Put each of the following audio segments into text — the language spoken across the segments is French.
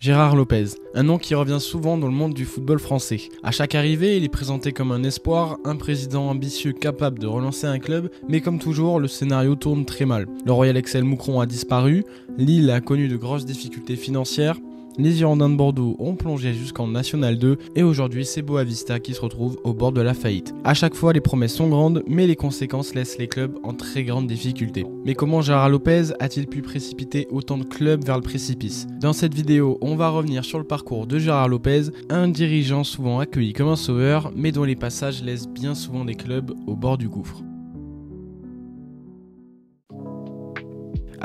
Gérard Lopez, un nom qui revient souvent dans le monde du football français. À chaque arrivée, il est présenté comme un espoir, un président ambitieux capable de relancer un club, mais comme toujours, le scénario tourne très mal. Le Royal Excel Moucron a disparu, Lille a connu de grosses difficultés financières, les Girondins de Bordeaux ont plongé jusqu'en National 2 et aujourd'hui c'est Boavista qui se retrouve au bord de la faillite. À chaque fois les promesses sont grandes mais les conséquences laissent les clubs en très grande difficulté. Mais comment Gérard Lopez a-t-il pu précipiter autant de clubs vers le précipice? Dans cette vidéo on va revenir sur le parcours de Gérard Lopez, un dirigeant souvent accueilli comme un sauveur mais dont les passages laissent bien souvent des clubs au bord du gouffre.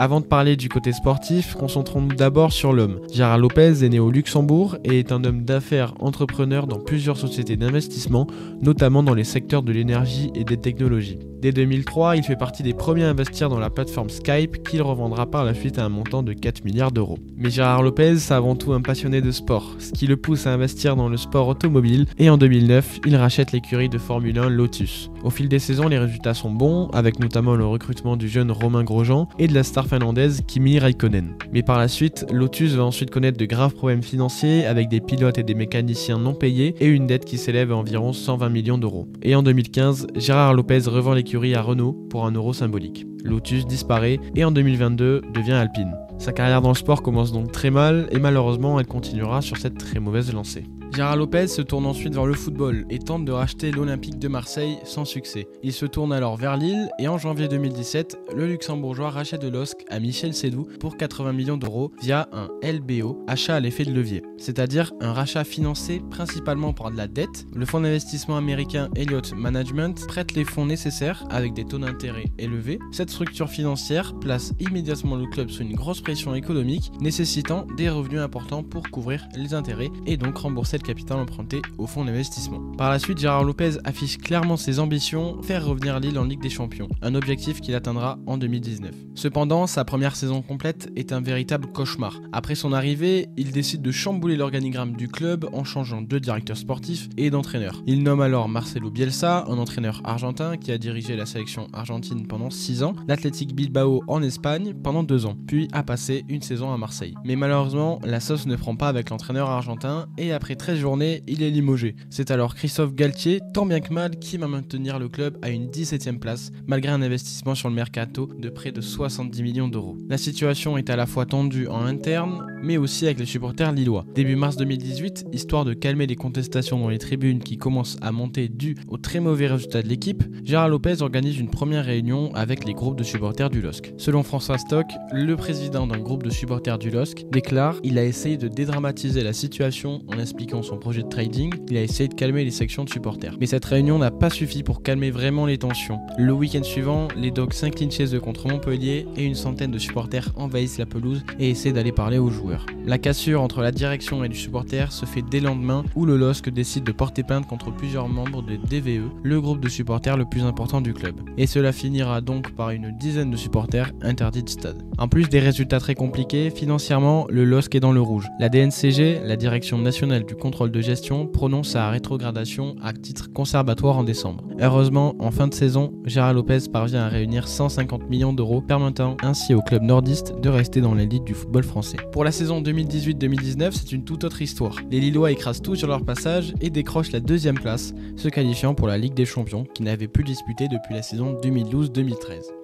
Avant de parler du côté sportif, concentrons-nous d'abord sur l'homme. Gérard Lopez est né au Luxembourg et est un homme d'affaires entrepreneur dans plusieurs sociétés d'investissement, notamment dans les secteurs de l'énergie et des technologies. Dès 2003, il fait partie des premiers à investir dans la plateforme Skype qu'il revendra par la suite à un montant de 4 milliards d'euros. Mais Gérard Lopez, c'est avant tout un passionné de sport, ce qui le pousse à investir dans le sport automobile et en 2009, il rachète l'écurie de Formule 1 Lotus. Au fil des saisons, les résultats sont bons, avec notamment le recrutement du jeune Romain Grosjean et de la star finlandaise Kimi Räikkönen. Mais par la suite, Lotus va ensuite connaître de graves problèmes financiers avec des pilotes et des mécaniciens non payés et une dette qui s'élève à environ 120 millions d'euros. Et en 2015, Gérard Lopez revend l'écurie à Renault pour un euro symbolique. Lotus disparaît et en 2022 devient Alpine. Sa carrière dans le sport commence donc très mal et malheureusement elle continuera sur cette très mauvaise lancée. Gérard Lopez se tourne ensuite vers le football et tente de racheter l'Olympique de Marseille sans succès. Il se tourne alors vers Lille et en janvier 2017, le luxembourgeois rachète le LOSC à Michel Seydoux pour 80 millions d'euros via un LBO, achat à l'effet de levier, c'est-à-dire un rachat financé principalement par de la dette. Le fonds d'investissement américain Elliott Management prête les fonds nécessaires avec des taux d'intérêt élevés. Cette structure financière place immédiatement le club sous une grosse pression économique, nécessitant des revenus importants pour couvrir les intérêts et donc rembourser le capital emprunté au fonds d'investissement. Par la suite, Gérard Lopez affiche clairement ses ambitions, faire revenir Lille en Ligue des Champions, un objectif qu'il atteindra en 2019. Cependant, sa première saison complète est un véritable cauchemar. Après son arrivée, il décide de chambouler l'organigramme du club en changeant de directeur sportif et d'entraîneur. Il nomme alors Marcelo Bielsa, un entraîneur argentin qui a dirigé la sélection argentine pendant 6 ans, l'Athletic Bilbao en Espagne pendant 2 ans, puis a passé une saison à Marseille. Mais malheureusement, la sauce ne prend pas avec l'entraîneur argentin et après 13 journées, il est limogé. C'est alors Christophe Galtier, tant bien que mal, qui va maintenir le club à une 17e place, malgré un investissement sur le mercato de près de 70 millions d'euros. La situation est à la fois tendue en interne, mais aussi avec les supporters lillois. Début mars 2018, histoire de calmer les contestations dans les tribunes qui commencent à monter dû aux très mauvais résultats de l'équipe, Gérard Lopez organise une première réunion avec les groupes de supporters du LOSC. Selon François Stock, le président d'un groupe de supporters du LOSC déclare « Il a essayé de dédramatiser la situation en expliquant son projet de trading, il a essayé de calmer les sections de supporters. Mais cette réunion n'a pas suffi pour calmer vraiment les tensions. Le week-end suivant, les Dogs s'inclinent chez eux contre Montpellier et une centaine de supporters envahissent la pelouse et essaient d'aller parler aux joueurs. La cassure entre la direction et les supporters se fait dès le lendemain où le LOSC décide de porter plainte contre plusieurs membres de DVE, le groupe de supporters le plus important du club. Et cela finira donc par une dizaine de supporters interdits de stade. En plus des résultats très compliqués, financièrement, le LOSC est dans le rouge. La DNCG, la Direction nationale du contrôle de gestion, prononce sa rétrogradation à titre conservatoire en décembre. Heureusement, en fin de saison, Gérard Lopez parvient à réunir 150 millions d'euros, permettant ainsi au club nordiste de rester dans l'élite du football français. Pour la saison 2018-2019, c'est une toute autre histoire. Les Lillois écrasent tout sur leur passage et décrochent la 2e place, se qualifiant pour la Ligue des Champions, qui n'avait plus disputé depuis la saison 2012-2013.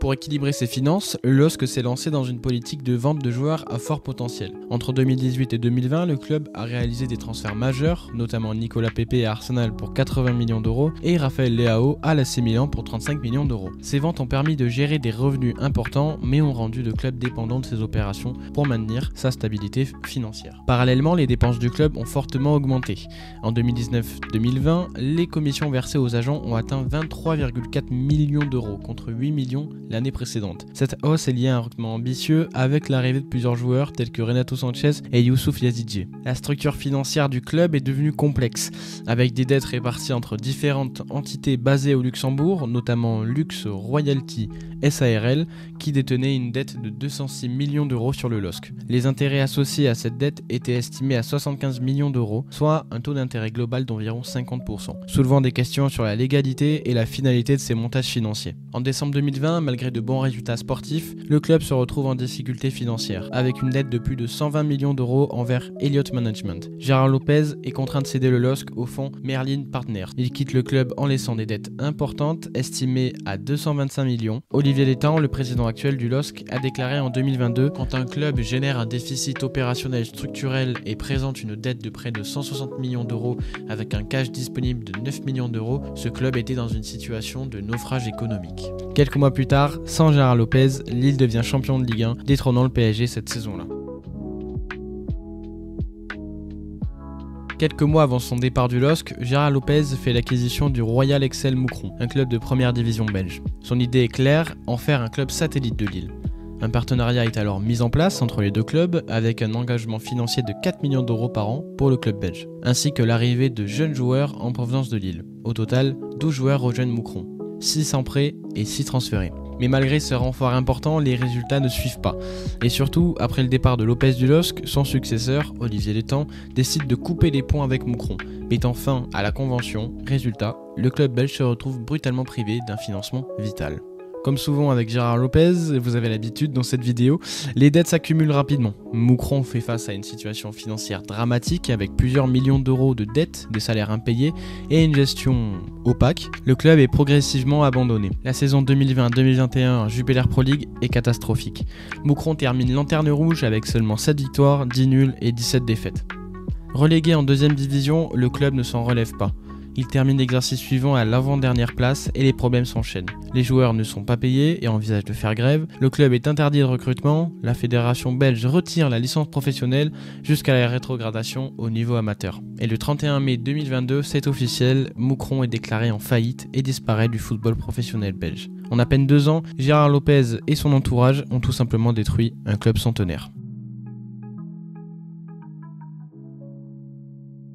Pour équilibrer ses finances, le LOSC s'est lancé dans une politique de vente de joueurs à fort potentiel. Entre 2018 et 2020, le club a réalisé des transferts majeurs, notamment Nicolas Pepe à Arsenal pour 80 millions d'euros et Raphaël Leao à l'AC Milan pour 35 millions d'euros. Ces ventes ont permis de gérer des revenus importants mais ont rendu le club dépendant de ces opérations pour maintenir sa stabilité financière. Parallèlement, les dépenses du club ont fortement augmenté. En 2019-2020, les commissions versées aux agents ont atteint 23,4 millions d'euros contre 8 millions l'année précédente. Cette hausse est liée à un recrutement ambitieux avec l'arrivée de plusieurs joueurs tels que Renato Sanchez et Youssouf Yazidji. La structure financière du club est devenue complexe, avec des dettes réparties entre différentes entités basées au Luxembourg, notamment Lux Royalty SARL, qui détenait une dette de 206 millions d'euros sur le LOSC. Les intérêts associés à cette dette étaient estimés à 75 millions d'euros, soit un taux d'intérêt global d'environ 50%, soulevant des questions sur la légalité et la finalité de ces montages financiers. En décembre 2020, malgré de bons résultats sportifs, le club se retrouve en difficulté financière, avec une dette de plus de 120 millions d'euros envers Elliott Management. Gérard Lopez est contraint de céder le LOSC au fonds Merlin Partners. Il quitte le club en laissant des dettes importantes, estimées à 225 millions. Olivier Létang, le président actuel du LOSC, a déclaré en 2022 « Quand un club génère un déficit opérationnel structurel et présente une dette de près de 160 millions d'euros avec un cash disponible de 9 millions d'euros, ce club était dans une situation de naufrage économique. » Quelques mois plus tard, sans Gérard Lopez, Lille devient champion de Ligue 1, détrônant le PSG cette saison-là. Quelques mois avant son départ du LOSC, Gérard Lopez fait l'acquisition du Royal Excel Moucron, un club de première division belge. Son idée est claire, en faire un club satellite de Lille. Un partenariat est alors mis en place entre les deux clubs avec un engagement financier de 4 millions d'euros par an pour le club belge, ainsi que l'arrivée de jeunes joueurs en provenance de Lille. Au total, 12 joueurs rejoignent Moucron, 6 en prêt et 6 transférés. Mais malgré ce renfort important, les résultats ne suivent pas. Et surtout, après le départ de Lopez du LOSC, son successeur, Olivier Létang, décide de couper les ponts avec Moucron, mettant fin à la convention. Résultat, le club belge se retrouve brutalement privé d'un financement vital. Comme souvent avec Gérard Lopez, vous avez l'habitude dans cette vidéo, les dettes s'accumulent rapidement. Moucron fait face à une situation financière dramatique avec plusieurs millions d'euros de dettes, des salaires impayés et une gestion opaque. Le club est progressivement abandonné. La saison 2020-2021 Jupiler Pro League est catastrophique. Moucron termine lanterne rouge avec seulement 7 victoires, 10 nuls et 17 défaites. Relégué en deuxième division, le club ne s'en relève pas. Il termine l'exercice suivant à l'avant-dernière place et les problèmes s'enchaînent. Les joueurs ne sont pas payés et envisagent de faire grève. Le club est interdit de recrutement. La fédération belge retire la licence professionnelle jusqu'à la rétrogradation au niveau amateur. Et le 31 mai 2022, c'est officiel, Moucron est déclaré en faillite et disparaît du football professionnel belge. En à peine 2 ans, Gérard Lopez et son entourage ont tout simplement détruit un club centenaire.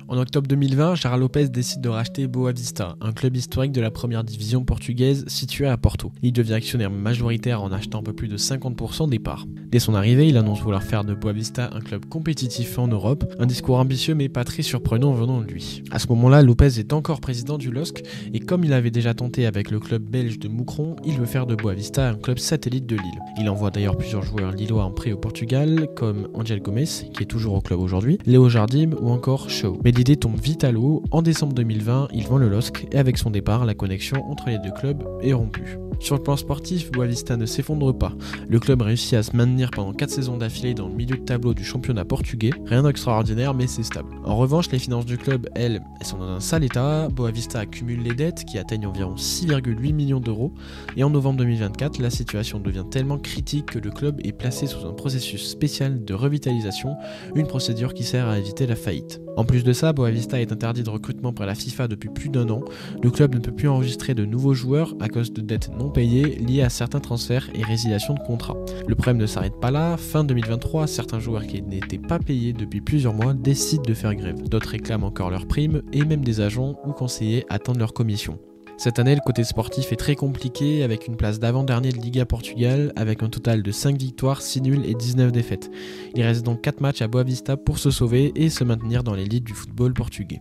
En octobre 2020, Gérard Lopez décide de racheter Boa Vista, un club historique de la première division portugaise situé à Porto. Il devient actionnaire majoritaire en achetant un peu plus de 50% des parts. Dès son arrivée, il annonce vouloir faire de Boa Vista un club compétitif en Europe, un discours ambitieux mais pas très surprenant venant de lui. À ce moment-là, Lopez est encore président du LOSC et comme il avait déjà tenté avec le club belge de Moucron, il veut faire de Boa Vista un club satellite de Lille. Il envoie d'ailleurs plusieurs joueurs lillois en prêt au Portugal, comme Angel Gomes, qui est toujours au club aujourd'hui, Léo Jardim ou encore Shaw. Mais l'idée tombe vite à l'eau. En décembre 2020, il vend le LOSC et avec son départ, la connexion entre les deux clubs est rompue. Sur le plan sportif, Boa Vista ne s'effondre pas. Le club réussit à se maintenir pendant 4 saisons d'affilée dans le milieu de tableau du championnat portugais. Rien d'extraordinaire, mais c'est stable. En revanche, les finances du club, elles sont dans un sale état. Boa Vista accumule les dettes qui atteignent environ 6,8 millions d'euros. Et en novembre 2024, la situation devient tellement critique que le club est placé sous un processus spécial de revitalisation, une procédure qui sert à éviter la faillite. En plus de ça, Boa Vista est interdit de recrutement par la FIFA depuis plus d'1 an. Le club ne peut plus enregistrer de nouveaux joueurs à cause de dettes non payées liées à certains transferts et résiliations de contrats. Le problème ne s'arrête pas là. Fin 2023, certains joueurs qui n'étaient pas payés depuis plusieurs mois décident de faire grève. D'autres réclament encore leurs primes et même des agents ou conseillers attendent leur commission. Cette année, le côté sportif est très compliqué avec une place d'avant-dernier de Liga Portugal avec un total de 5 victoires, 6 nuls et 19 défaites. Il reste donc 4 matchs à Boa Vista pour se sauver et se maintenir dans l'élite du football portugais.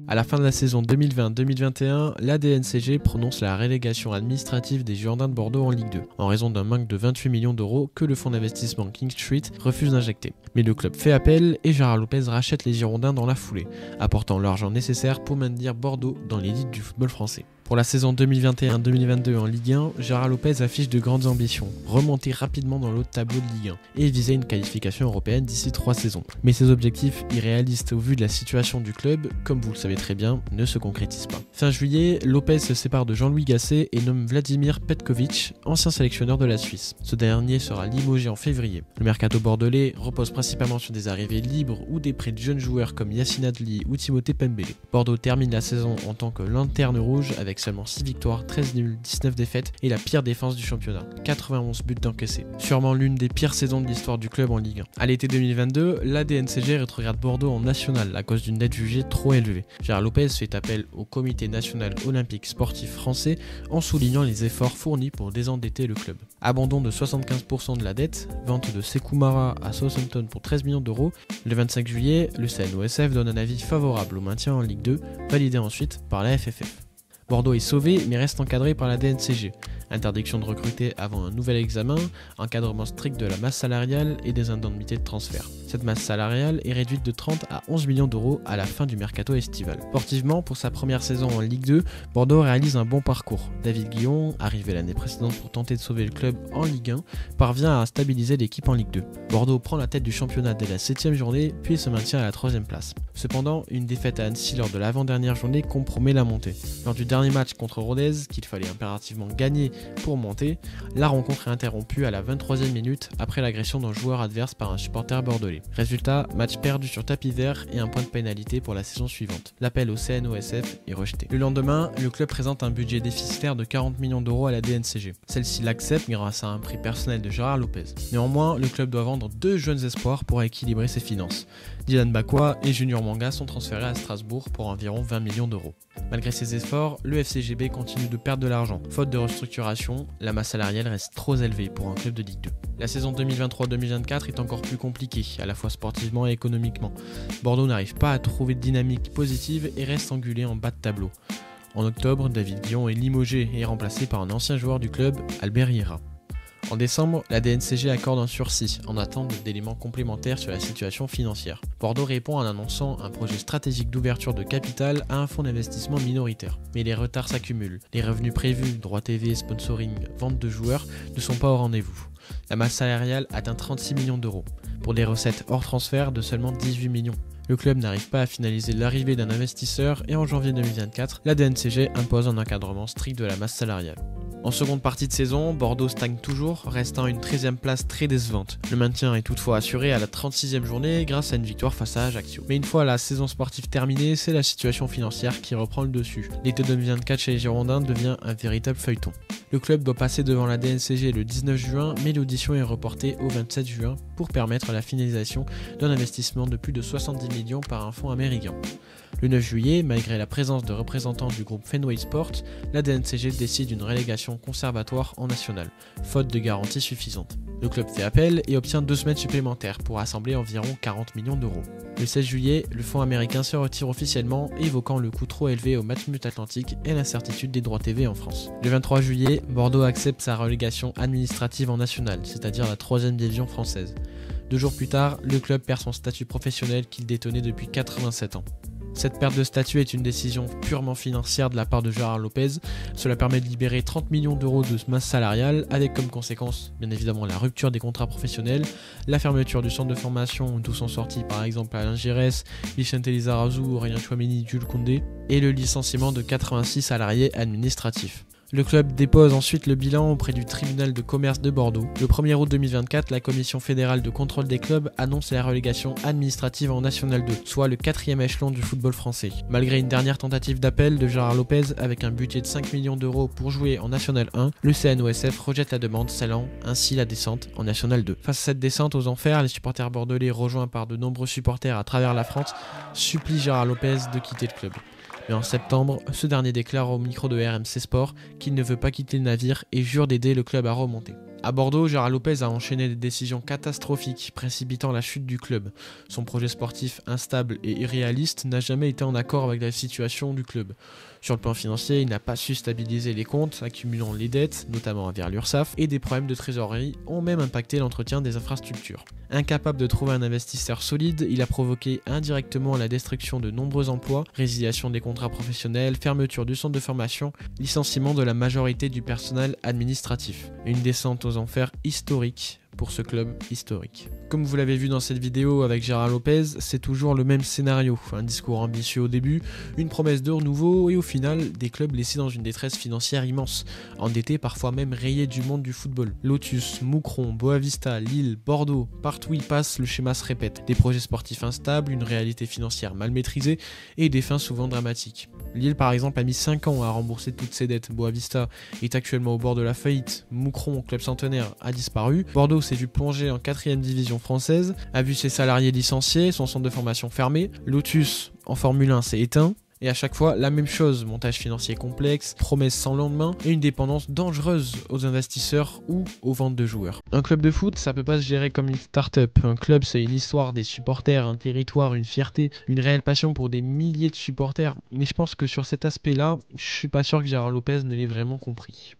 À la fin de la saison 2020-2021, la DNCG prononce la relégation administrative des Girondins de Bordeaux en Ligue 2, en raison d'un manque de 28 millions d'euros que le fonds d'investissement King Street refuse d'injecter. Mais le club fait appel et Gérard Lopez rachète les Girondins dans la foulée, apportant l'argent nécessaire pour maintenir Bordeaux dans l'élite du football français. Pour la saison 2021-2022 en Ligue 1, Gérard Lopez affiche de grandes ambitions, remonter rapidement dans le haut de tableau de Ligue 1 et viser une qualification européenne d'ici 3 saisons. Mais ces objectifs irréalistes au vu de la situation du club, comme vous le savez très bien, ne se concrétisent pas. Fin juillet, Lopez se sépare de Jean-Louis Gasset et nomme Vladimir Petkovic, ancien sélectionneur de la Suisse. Ce dernier sera limogé en février. Le mercato bordelais repose principalement sur des arrivées libres ou des prêts de jeunes joueurs comme Yacine Adli ou Timothée Pembele. Bordeaux termine la saison en tant que lanterne rouge avec avec seulement 6 victoires, 13 nuls, 19 défaites et la pire défense du championnat, 91 buts encaissés. Sûrement l'une des pires saisons de l'histoire du club en Ligue 1. À l'été 2022, la DNCG rétrograde Bordeaux en national à cause d'une dette jugée trop élevée. Gérard Lopez fait appel au Comité national olympique sportif français en soulignant les efforts fournis pour désendetter le club. Abandon de 75% de la dette, vente de Sékou Mara à Southampton pour 13 millions d'euros. Le 25 juillet, le CNOSF donne un avis favorable au maintien en Ligue 2, validé ensuite par la FFF. Bordeaux est sauvé mais reste encadré par la DNCG. Interdiction de recruter avant un nouvel examen, encadrement strict de la masse salariale et des indemnités de transfert. Cette masse salariale est réduite de 30 à 11 millions d'euros à la fin du mercato estival. Sportivement, pour sa première saison en Ligue 2, Bordeaux réalise un bon parcours. David Guillon, arrivé l'année précédente pour tenter de sauver le club en Ligue 1, parvient à stabiliser l'équipe en Ligue 2. Bordeaux prend la tête du championnat dès la 7e journée, puis se maintient à la 3e place. Cependant, une défaite à Annecy lors de l'avant-dernière journée compromet la montée. Lors du dernier match contre Rodez, qu'il fallait impérativement gagner pour monter, la rencontre est interrompue à la 23e minute après l'agression d'un joueur adverse par un supporter bordelais. Résultat, match perdu sur tapis vert et un point de pénalité pour la saison suivante. L'appel au CNOSF est rejeté. Le lendemain, le club présente un budget déficitaire de 40 millions d'euros à la DNCG. Celle-ci l'accepte grâce à un prix personnel de Gérard Lopez. Néanmoins, le club doit vendre 2 jeunes espoirs pour équilibrer ses finances. Dylan Bakwa et Junior Manga sont transférés à Strasbourg pour environ 20 millions d'euros. Malgré ces efforts, le FCGB continue de perdre de l'argent. Faute de restructuration, la masse salariale reste trop élevée pour un club de Ligue 2. La saison 2023-2024 est encore plus compliquée, à la fois sportivement et économiquement. Bordeaux n'arrive pas à trouver de dynamique positive et reste angulé en bas de tableau. En octobre, David Guillon est limogé et remplacé par un ancien joueur du club, Albert Hira. En décembre, la DNCG accorde un sursis en attente d'éléments complémentaires sur la situation financière. Bordeaux répond en annonçant un projet stratégique d'ouverture de capital à un fonds d'investissement minoritaire. Mais les retards s'accumulent. Les revenus prévus, droits TV, sponsoring, vente de joueurs, ne sont pas au rendez-vous. La masse salariale atteint 36 millions d'euros, pour des recettes hors transfert de seulement 18 millions. Le club n'arrive pas à finaliser l'arrivée d'un investisseur et en janvier 2024, la DNCG impose un encadrement strict de la masse salariale. En seconde partie de saison, Bordeaux stagne toujours, restant à une 13e place très décevante. Le maintien est toutefois assuré à la 36e journée grâce à une victoire face à Ajaccio. Mais une fois la saison sportive terminée, c'est la situation financière qui reprend le dessus. L'été 2024 chez les Girondins devient un véritable feuilleton. Le club doit passer devant la DNCG le 19 juin, mais l'audition est reportée au 27 juin pour permettre la finalisation d'un investissement de plus de 70 millions par un fonds américain. Le 9 juillet, malgré la présence de représentants du groupe Fenway Sport, la DNCG décide une relégation conservatoire en national, faute de garanties suffisantes. Le club fait appel et obtient 2 semaines supplémentaires pour rassembler environ 40 millions d'euros. Le 16 juillet, le fonds américain se retire officiellement, évoquant le coût trop élevé au Matmut Atlantique et l'incertitude des droits TV en France. Le 23 juillet, Bordeaux accepte sa relégation administrative en national, c'est-à-dire la 3e division française. 2 jours plus tard, le club perd son statut professionnel qu'il détenait depuis 87 ans. Cette perte de statut est une décision purement financière de la part de Gérard Lopez. Cela permet de libérer 30 millions d'euros de masse salariale, avec comme conséquence bien évidemment la rupture des contrats professionnels, la fermeture du centre de formation d'où sont sortis par exemple Alain Giresse, Vicente Lizarazu, Aurélien Chouameni, Jules Koundé, et le licenciement de 86 salariés administratifs. Le club dépose ensuite le bilan auprès du tribunal de commerce de Bordeaux. Le 1er août 2024, la Commission fédérale de contrôle des clubs annonce la relégation administrative en National 2, soit le 4e échelon du football français. Malgré une dernière tentative d'appel de Gérard Lopez avec un budget de 5 millions d'euros pour jouer en National 1, le CNOSF rejette la demande, scellant ainsi la descente en National 2. Face à cette descente aux enfers, les supporters bordelais, rejoints par de nombreux supporters à travers la France, supplient Gérard Lopez de quitter le club. Mais en septembre, ce dernier déclare au micro de RMC Sport qu'il ne veut pas quitter le navire et jure d'aider le club à remonter. À Bordeaux, Gérard Lopez a enchaîné des décisions catastrophiques, précipitant la chute du club. Son projet sportif instable et irréaliste n'a jamais été en accord avec la situation du club. Sur le plan financier, il n'a pas su stabiliser les comptes, accumulant les dettes, notamment envers l'URSSAF, et des problèmes de trésorerie ont même impacté l'entretien des infrastructures. Incapable de trouver un investisseur solide, il a provoqué indirectement la destruction de nombreux emplois, résiliation des contrats professionnels, fermeture du centre de formation, licenciement de la majorité du personnel administratif. Une descente aux enfers historique pour ce club historique. Comme vous l'avez vu dans cette vidéo avec Gérard Lopez, c'est toujours le même scénario. Un discours ambitieux au début, une promesse de renouveau et au final, des clubs laissés dans une détresse financière immense, endettés parfois même rayés du monde du football. Lotus, Moucron, Boavista, Lille, Bordeaux, partout où ils passent, le schéma se répète. Des projets sportifs instables, une réalité financière mal maîtrisée et des fins souvent dramatiques. Lille par exemple a mis 5 ans à rembourser toutes ses dettes, Boavista est actuellement au bord de la faillite, Moucron, club centenaire, a disparu, Bordeaux s'est vu plonger en 4ème division française, a vu ses salariés licenciés, son centre de formation fermé, Lotus en Formule 1 s'est éteint, et à chaque fois la même chose, montage financier complexe, promesses sans lendemain et une dépendance dangereuse aux investisseurs ou aux ventes de joueurs. Un club de foot, ça peut pas se gérer comme une start-up. Un club, c'est une histoire, des supporters, un territoire, une fierté, une réelle passion pour des milliers de supporters. Mais je pense que sur cet aspect-là, je suis pas sûr que Gérard Lopez ne l'ait vraiment compris.